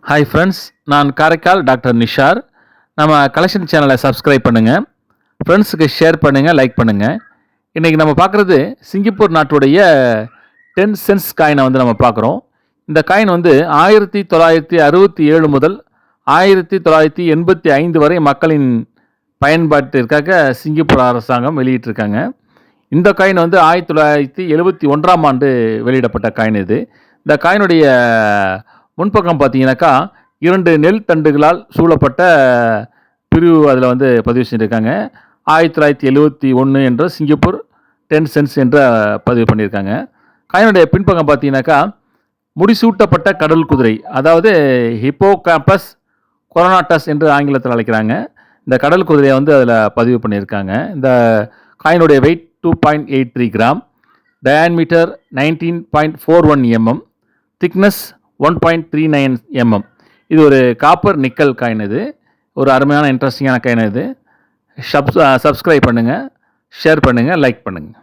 Hi friends, நான் Karaikal doctor Nishar. நம்ம collection சேனலை சப்ஸ்கிரைப் பண்ணுங்கள், ஃப்ரெண்ட்ஸுக்கு ஷேர் பண்ணுங்கள், லைக் பண்ணுங்கள். இன்றைக்கி நம்ம பார்க்குறது சிங்கப்பூர் நாட்டுடைய 10 சென்ட்ஸ் காயினை நம்ம பார்க்குறோம். இந்த காயின் 1967 முதல் 1985 வரை மக்களின் பயன்பாட்டிற்காக சிங்கப்பூர் அரசாங்கம் வெளியிட்டிருக்காங்க. இந்த காயின் 1971ஆம் ஆண்டு வெளியிடப்பட்ட காயின் இது. இந்த காயினுடைய முன்பக்கம் பார்த்தீங்கன்னாக்கா 2 நெல் தண்டுகளால் சூழப்பட்ட பிரிவு அதில் பதிவு செஞ்சுருக்காங்க. 1971 என்ற சிங்கப்பூர் 10 சென்ட்ஸ் என்ற பதிவு பண்ணியிருக்காங்க. காயினுடைய பின்பக்கம் பார்த்தீங்கன்னாக்கா முடிசூட்டப்பட்ட கடல் குதிரை, அதாவது ஹிப்போகாம்பஸ் கொரோனாட்டஸ் என்று ஆங்கிலத்தில் அழைக்கிறாங்க. இந்த கடல் குதிரையை அதில் பதிவு பண்ணியிருக்காங்க. இந்த காயினுடைய weight 2.83 gram, diameter 19.41 mm, thickness 1.39 mm. இது ஒரு காப்பர் நிக்கல் காயின். இது ஒரு அருமையான இன்ட்ரெஸ்டிங்கான காயின். இது சப்ஸ்கிரைப் பண்ணுங்கள், ஷேர் பண்ணுங்கள், லைக் பண்ணுங்கள்.